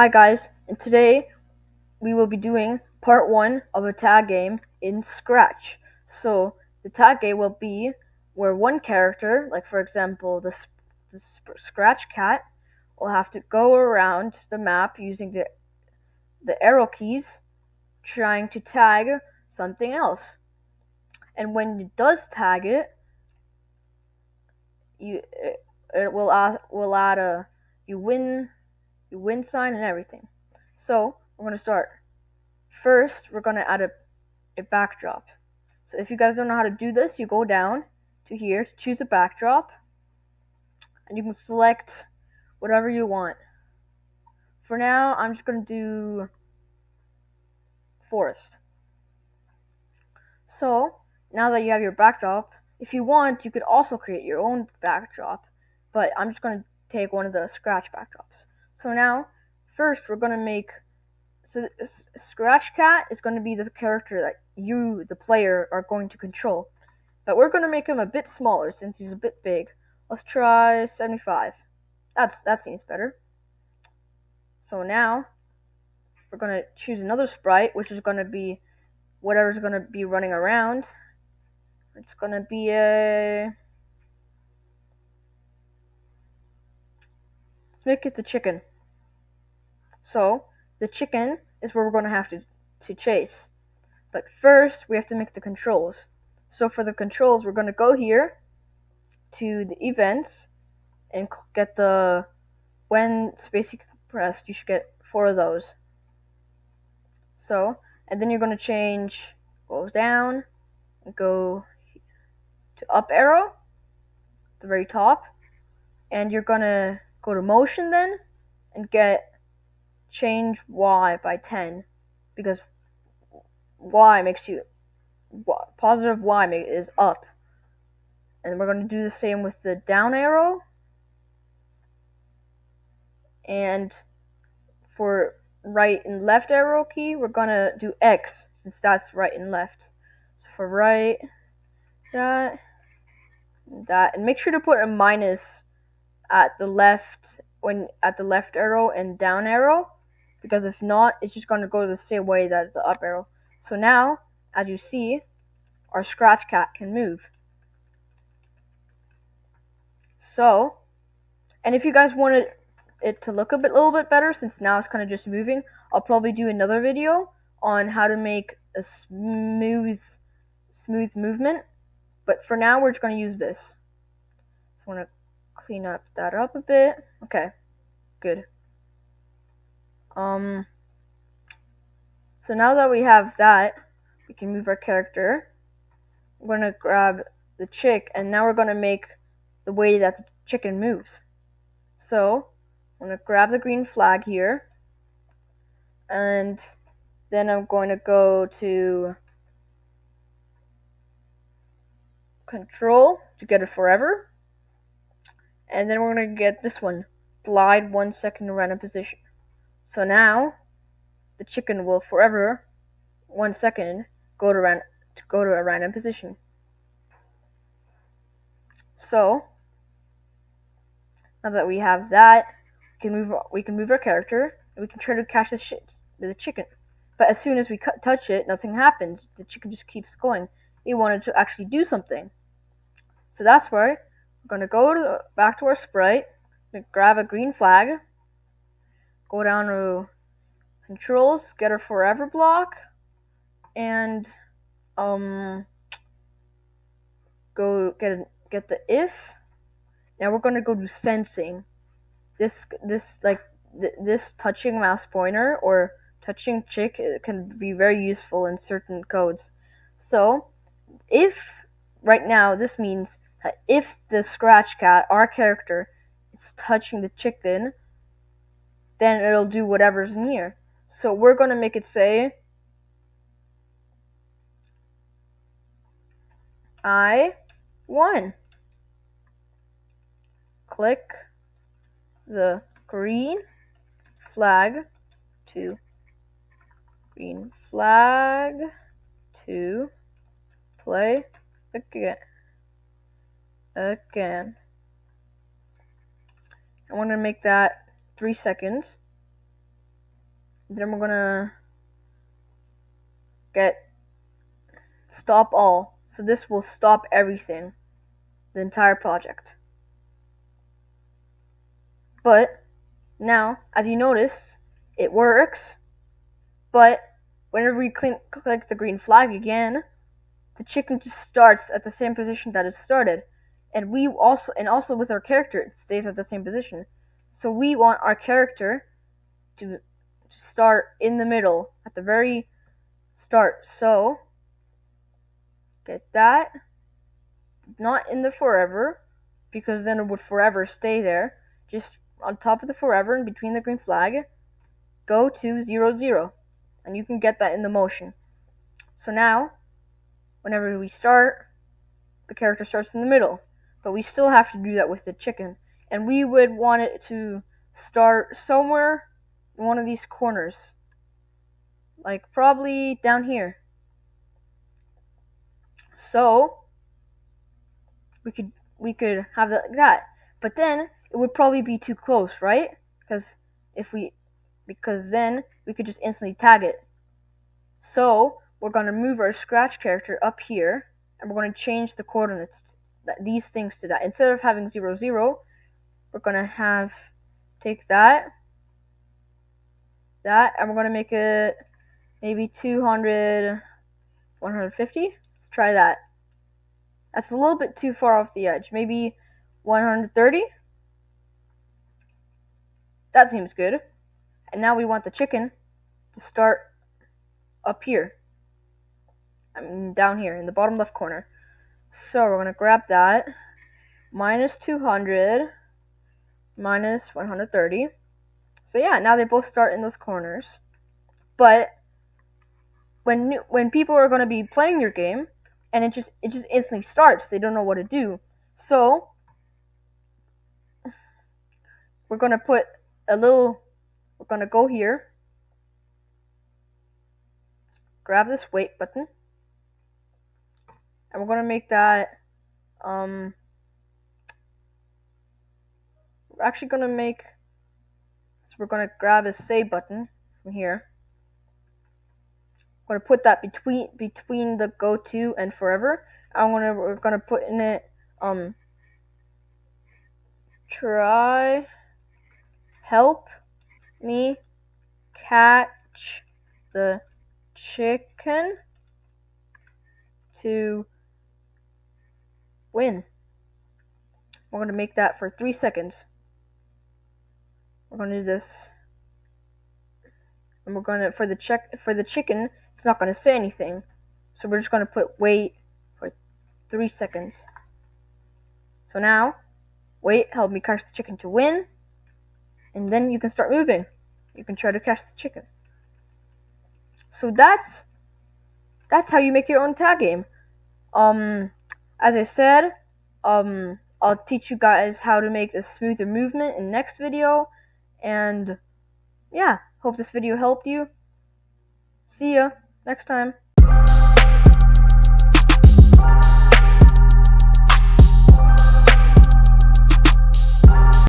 Hi guys, and today we will be doing part 1 of a tag game in Scratch. So the tag game will be where one character, like for example the Scratch Cat, will have to go around the map using the arrow keys trying to tag something else. And when it does tag it, it will add a you win sign and everything. So we're gonna start. First, we're going to add a backdrop. So if you guys don't know how to do this, you go down to here to choose a backdrop, and you can select whatever you want. For now, I'm just going to do forest. So now that you have your backdrop, if you want, you could also create your own backdrop, but I'm just going to take one of the Scratch backdrops. So now, first we're going to make So Scratch Cat is going to be the character that you, the player, are going to control. But we're going to make him a bit smaller since he's a bit big. Let's try 75. That seems better. So now we're going to choose another sprite, which is going to be whatever's going to be running around. It's going to be let's make it the chicken. So the chicken is where we're going to have to chase. But first, we have to make the controls. So for the controls, we're going to go here to the events and get the when space pressed, you should get 4 of those. So, and then you're going to change, go down, and go to up arrow, at the very top, and you're going to go to motion then, and change Y by 10, because Y makes you, positive Y is up. And we're going to do the same with the down arrow. And for right and left arrow key, we're going to do X, since that's right and left. So for right, that, and make sure to put a minus at the left arrow and down arrow, because if not, it's just going to go the same way that the up arrow. So now, as you see, our Scratch Cat can move. So, and if you guys wanted it to look a little bit better, since now it's kind of just moving, I'll probably do another video on how to make a smooth movement. But for now, we're just going to use this. I want to clean that up a bit. Okay, good. So now that we have that, we can move our character. We're going to grab the chick, and now we're going to make the way that the chicken moves. So I'm going to grab the green flag here, and then I'm going to go to control to get it forever, and then we're going to get this one, glide 1 second to random position. So now the chicken will forever 1 second go to a random position. So now that we have that, we can move our character, and we can try to catch the chicken. But as soon as we touch it, nothing happens. The chicken just keeps going. It wanted to actually do something. So that's why we're going to go back to our sprite, grab a green flag, go down to controls, get our forever block, and go get the if. Now we're going to go to sensing. This touching mouse pointer or touching chick can be very useful in certain codes. So if right now this means that if the Scratch Cat, our character, is touching the chicken, then it'll do whatever's in here. So we're going to make it say I won. Click the green flag to play again. I want to make that 3 seconds. Then we're gonna get stop all. So this will stop everything, the entire project. But now, as you notice, it works. But whenever we click the green flag again, the chicken just starts at the same position that it started. And also with our character, it stays at the same position. So we want our character to start in the middle, at the very start. So, get that. Not in the forever, because then it would forever stay there. Just on top of the forever and between the green flag, go to 0, 0. And you can get that in the motion. So now, whenever we start, the character starts in the middle. But we still have to do that with the chicken. And we would want it to start somewhere in one of these corners. Like probably down here. So we could have it like that. But then it would probably be too close, right? Because then we could just instantly tag it. So we're going to move our scratch character up here, and we're going to change the coordinates, these things to that. Instead of having 0, 0, we're going to take that, and we're going to make it maybe 200, 150. Let's try that. That's a little bit too far off the edge. Maybe 130. That seems good. And now we want the chicken to start up here. Down here in the bottom left corner. So we're going to grab that. Minus 200. Minus 130. So yeah, now they both start in those corners. But when people are going to be playing your game, and it just instantly starts, they don't know what to do. So we're going to go here, grab this wait button, and we're going to make that, we're actually going to grab a save button from here. I'm going to put that between the go to and forever. We're going to put in it, try help me catch the chicken to win. We're going to make that for 3 seconds. We're going to do this. And we're going to, for the chicken, it's not going to say anything. So we're just going to put wait for 3 seconds. So now, wait, help me catch the chicken to win. And then you can start moving. You can try to catch the chicken. So that's how you make your own tag game. As I said, I'll teach you guys how to make a smoother movement in the next video. And yeah, hope this video helped you. See ya next time.